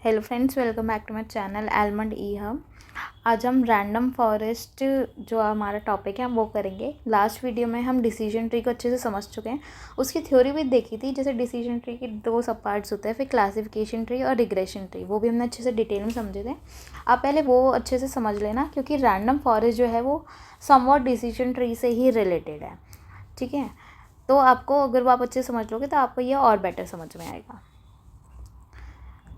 Hello friends, welcome back to my channel almond E hub. आज हम random forest जो हमारा टॉपिक है हम वो करेंगे। लास्ट वीडियो में हम डिसीजन ट्री को अच्छे से समझ चुके हैं, उसकी थ्योरी भी देखी थी। जैसे डिसीजन ट्री के दो सब पार्ट्स होते हैं, फिर क्लासिफिकेशन ट्री और रिग्रेशन ट्री, वो भी हमने अच्छे से डिटेल में समझे थे। आप पहले वो अच्छे से समझ लेना, क्योंकि रैंडम फॉरेस्ट जो है वो समवॉट डिसीजन ट्री से ही रिलेटेड है। ठीक है, तो आपको अगर वो आप अच्छे से समझ लोगे तो आपको ये और बेटर समझ में आएगा।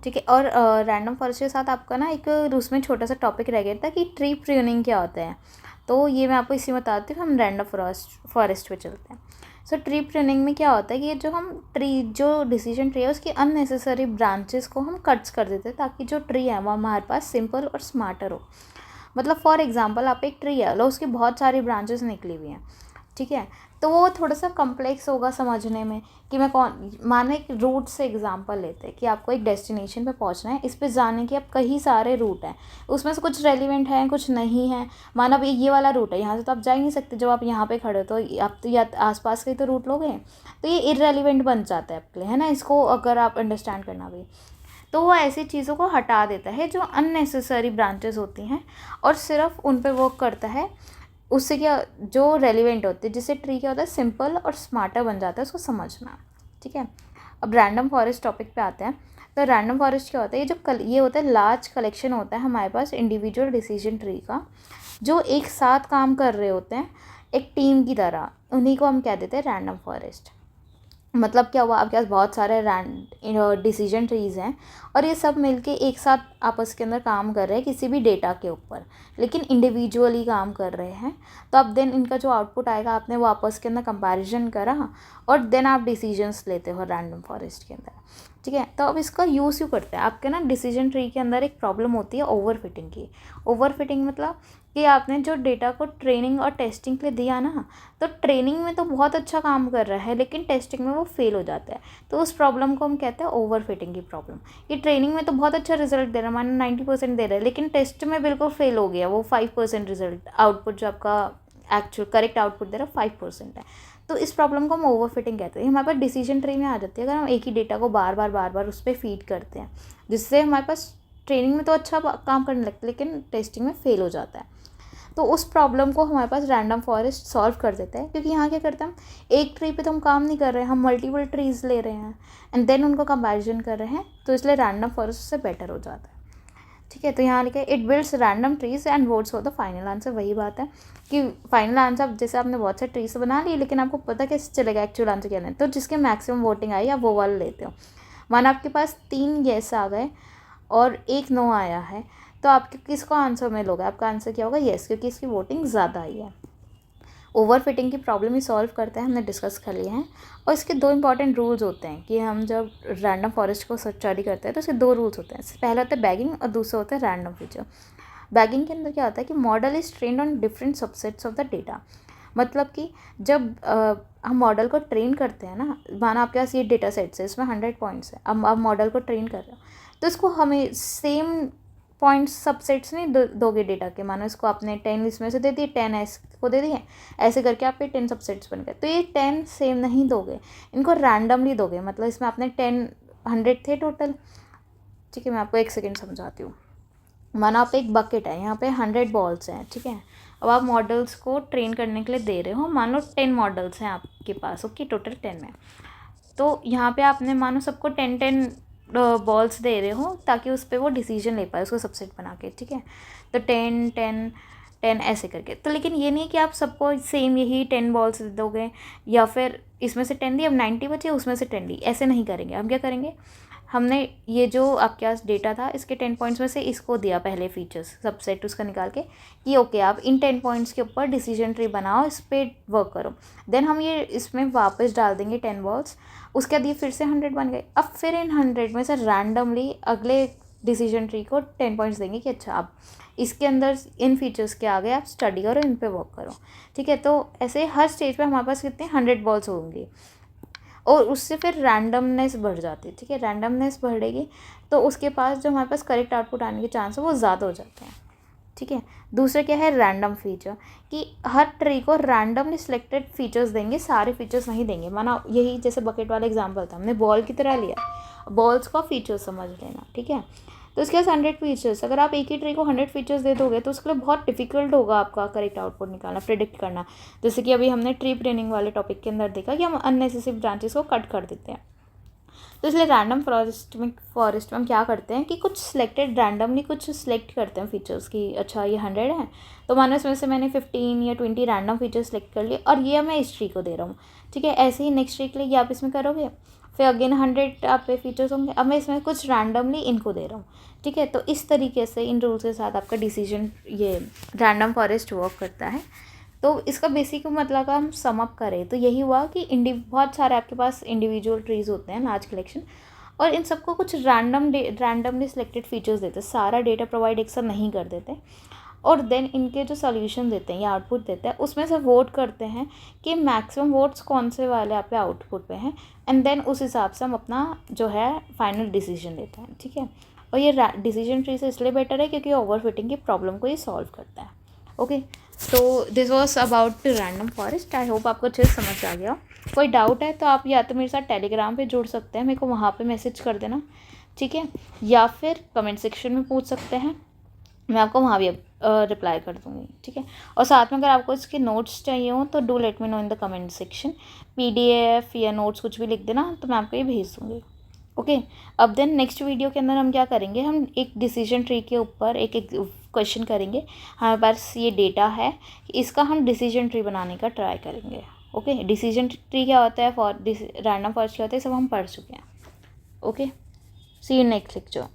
ठीक है, और रैंडम फॉरेस्ट के साथ आपका ना एक उसमें छोटा सा टॉपिक रह गया था कि ट्री प्रूनिंग क्या होता है। तो ये मैं आपको इसी में बताती हूँ, हम रैंडम फॉरेस्ट पे चलते हैं। सो ट्री प्रूनिंग में क्या होता है कि ये जो हम ट्री जो डिसीजन ट्री है उसकी अननेसेसरी ब्रांचेस को हम कट्स कर देते हैं, ताकि जो ट्री है वो हमारे पास सिंपल और स्मार्टर हो। मतलब फॉर एग्जांपल आप एक ट्री है लो, उसकी बहुत सारी ब्रांचेस निकली हुई हैं। ठीक है, तो वो थोड़ा सा कम्प्लेक्स होगा समझने में कि मैं माने एक रूट से एग्जांपल लेते हैं कि आपको एक डेस्टिनेशन पे पहुंचना है। इस पे जाने के अब कई सारे रूट हैं, उसमें से कुछ रेलिवेंट हैं कुछ नहीं हैं। माना अब ये वाला रूट है, यहाँ से तो आप जा ही नहीं सकते। जब आप यहाँ पे खड़े हो तो आप तो या आसपास के तो रूट लोगे, तो ये इररेलिवेंट बन जाता है आपके लिए, है ना। इसको अगर आप अंडरस्टैंड करना भी, तो वो ऐसी चीज़ों को हटा देता है जो अननेसेसरी ब्रांचेस होती हैं, और सिर्फ उन पे वर्क करता है। उससे क्या जो रेलिवेंट होते हैं, जिससे ट्री क्या होता है सिंपल और स्मार्टर बन जाता है उसको समझना। ठीक है, अब रैंडम फॉरेस्ट टॉपिक पे आते हैं। तो रैंडम फॉरेस्ट क्या होता है, ये होता है लार्ज कलेक्शन होता है हमारे पास इंडिविजुअल डिसीजन ट्री का, जो एक साथ काम कर रहे होते हैं एक टीम की तरह। उन्हीं को हम कह देते हैं रैंडम फॉरेस्ट। मतलब क्या हुआ, आपके पास बहुत सारे डिसीजन ट्रीज़ हैं और ये सब मिलके एक साथ आपस के अंदर काम कर रहे हैं किसी भी डेटा के ऊपर, लेकिन इंडिविजुअली काम कर रहे हैं। तो अब देन इनका जो आउटपुट आएगा, आपने वो आपस के अंदर कंपैरिजन करा और देन आप डिसीजंस लेते हो रैंडम फॉरेस्ट के अंदर। ठीक है, तो अब इसका यूज़ क्यों करते हैं। आपके ना डिसीजन ट्री के अंदर एक प्रॉब्लम होती है ओवरफिटिंग की। ओवरफिटिंग मतलब कि आपने जो डेटा को ट्रेनिंग और टेस्टिंग के लिए दिया ना, तो ट्रेनिंग में तो बहुत अच्छा काम कर रहा है लेकिन टेस्टिंग में वो फेल हो जाता है। तो उस प्रॉब्लम को हम कहते हैं ओवरफिटिंग की प्रॉब्लम। ये ट्रेनिंग में तो बहुत अच्छा रिजल्ट दे रहा है, मानो 90% दे रहा है, लेकिन टेस्ट में बिल्कुल फेल हो गया। वो 5% रिजल्ट आउटपुट जो आपका एक्चुअल करेक्ट आउटपुट दे रहा है 5% है। तो इस प्रॉब्लम को हम ओवरफिटिंग कहते हैं। हमारे पास डिसीजन ट्री में आ जाती है अगर हम एक ही डेटा को बार बार उस पर फीड करते हैं, जिससे हमारे पास ट्रेनिंग में तो अच्छा काम करने लगता है लेकिन टेस्टिंग में फेल हो जाता है। तो उस प्रॉब्लम को हमारे पास रैंडम फॉरेस्ट सॉल्व कर देता है, क्योंकि यहाँ क्या करते हैं, हम एक ट्री पे तो हम काम नहीं कर रहे हैं, हम मल्टीपल ट्रीज़ ले रहे हैं एंड देन उनको कंपैरिजन कर रहे हैं, तो इसलिए रैंडम फॉरेस्ट से बेटर हो जाता है। ठीक है, तो यहाँ लिखा है it builds random trees and votes for the final answer. वही बात है कि फाइनल आंसर जैसे आपने बहुत सारे ट्रीज बना लिए, लेकिन आपको पता कैसे चलेगा एक्चुअल आंसर क्या है, तो जिसके मैक्सिमम वोटिंग आई आप वो वाला लेते हो। माना आपके पास 3 येस आ गए और 1 नो आया है, तो आप किसको आंसर में लोगे, आपका आंसर क्या होगा येस, क्योंकि इसकी वोटिंग ज़्यादा आई है। ओवरफिटिंग की प्रॉब्लम ही सॉल्व करते हैं, हमने डिस्कस कर लिए हैं। और इसके 2 इंपॉर्टेंट रूल्स होते हैं कि हम जब रैंडम फॉरेस्ट को स्टडी करते हैं तो इसके 2 रूल्स होते हैं। पहला होता है बैगिंग और दूसरा होता है रैंडम फीचर। बैगिंग के अंदर क्या होता है कि model is trained on different subsets of the data. मतलब कि जब हम मॉडल को ट्रेन करते हैं ना, माना आपके पास ये डेटा सेट्स है, इसमें 100 पॉइंट्स है, अब आप मॉडल को ट्रेन कर रहे हो, तो इसको हमें सेम पॉइंट्स सबसेट्स नहीं दोगे डेटा के। मानो इसको आपने 10 इसमें से दे दिए, 10 को दे दिए, ऐसे करके आपके 10 सबसेट्स बन गए। तो ये 10 सेम नहीं दोगे, इनको रैंडमली दोगे। मतलब इसमें आपने 100 थे टोटल। ठीक है, मैं आपको एक सेकेंड समझाती हूँ। मानो आप एक बकेट है, यहाँ पे 100 बॉल्स हैं। ठीक है, अब आप मॉडल्स को ट्रेन करने के लिए दे रहे हो, मान लो 10 मॉडल्स हैं आपके पास। ओके, टोटल 10 है। तो यहाँ पे आपने मानो सबको 10 बॉल्स दे रहे हो ताकि उस पर वो डिसीजन ले पाए, उसको सबसेट बना के। ठीक है, तो 10 10 10 ऐसे करके। तो लेकिन ये नहीं कि आप सबको सेम यही 10 बॉल्स दे दोगे, या फिर इसमें से 10 दी, अब 90 बचे उसमें से 10 दी, ऐसे नहीं करेंगे। हम क्या करेंगे, हमने ये जो आपके पास डेटा था इसके 10 पॉइंट्स में से इसको दिया पहले फीचर्स सबसेट उसका निकाल के कि ओके आप इन 10 पॉइंट्स के ऊपर डिसीजन ट्री बनाओ, इस पर वर्क करो। देन हम ये इसमें वापस डाल देंगे 10 बॉल्स, उसके बाद ये फिर से 100 बन गए। अब फिर इन 100 में से रैंडमली अगले डिसीजन ट्री को 10 पॉइंट्स देंगे कि अच्छा आप इसके अंदर इन फीचर्स के आगे आप स्टडी करो, इन पे वर्क करो। ठीक है, तो ऐसे हर स्टेज पे हमारे पास कितने 100 बॉल्स होंगी और उससे फिर रैंडमनेस बढ़ जाती है। ठीक है, रैंडमनेस बढ़ेगी तो उसके पास जो हमारे पास करेक्ट आउटपुट आने के चांस है वो ज़्यादा हो जाते हैं। ठीक है, दूसरा क्या है रैंडम फीचर, कि हर ट्री को रैंडमली सिलेक्टेड फीचर्स देंगे, सारे फीचर्स नहीं देंगे। माना यही जैसे बकेट वाला एग्जांपल था, हमने बॉल की तरह लिया बॉल्स का फीचर समझ लेना, ठीक है। तो इसके पास 100 फीचर्स, अगर आप एक ही ट्री को 100 फीचर्स दे दोगे तो उसके लिए बहुत डिफिकल्ट होगा आपका करेक्ट आउटपुट निकालना, प्रिडिक्ट करना। जैसे कि अभी हमने ट्री प्रूनिंग वाले टॉपिक के अंदर देखा कि हम अननेसेसरी ब्रांचेस को कट कर देते हैं। तो इसलिए रैंडम फॉरेस्ट में हम क्या करते हैं कि कुछ सिलेक्टेड रैंडमली कुछ सिलेक्ट करते हैं फीचर्स की, अच्छा ये 100 है तो मानो इसमें से मैंने 15 या 20 रैंडम फीचर्स सेलेक्ट कर लिए और ये मैं इस ट्री को दे रहा हूँ, ठीक है। ऐसे ही नेक्स्ट ट्री के लिए आप इसमें करोगे, फिर अगेन 100 आप पे फीचर्स होंगे, अब मैं इसमें कुछ रैंडमली इनको दे रहा हूँ, ठीक है। तो इस तरीके से इन रूल्स के साथ आपका डिसीजन ये रैंडम फॉरेस्ट वर्क करता है। तो इसका बेसिक मतलब का हम सम अप करें तो यही हुआ कि बहुत सारे आपके पास इंडिविजुअल ट्रीज़ होते हैं, लार्ज कलेक्शन, और इन सबको कुछ रैंडमली सिलेक्टेड फीचर्स देते हैं, सारा डेटा प्रोवाइड एक साथ नहीं कर देते, और देन इनके जो सोल्यूशन देते हैं या आउटपुट देते हैं उसमें से वोट करते हैं कि मैक्सिमम वोट्स कौन से वाले आप पे आउटपुट पे हैं, एंड देन उस हिसाब से हम अपना जो है फाइनल डिसीजन लेते हैं, ठीक है। और ये डिसीजन ट्री से इसलिए बेटर है क्योंकि ओवरफिटिंग की प्रॉब्लम को ये सॉल्व करता है। ओके, तो this was about random forest. I hope आपको अच्छे से समझ आ गया। कोई डाउट है तो आप या तो मेरे साथ टेलीग्राम पे जुड़ सकते हैं, मेरे को वहाँ पे मैसेज कर देना, ठीक है, या फिर कमेंट सेक्शन में पूछ सकते हैं, मैं आपको वहाँ भी रिप्लाई कर दूँगी, ठीक है। और साथ में अगर आपको इसके नोट्स चाहिए हो तो do let me know in the comment section, PDF या नोट्स कुछ भी लिख देना तो मैं आपको ये भेज दूँगी। ओके, अब देन नेक्स्ट वीडियो के अंदर हम क्या करेंगे, हम एक डिसीजन ट्री के ऊपर एक क्वेश्चन करेंगे। हमारे पास ये डेटा है, इसका हम डिसीजन ट्री बनाने का ट्राई करेंगे। ओके, डिसीजन ट्री क्या होता है, रैंडम फॉरेस्ट क्या होता है, सब हम पढ़ चुके हैं। Okay, see you next lecture.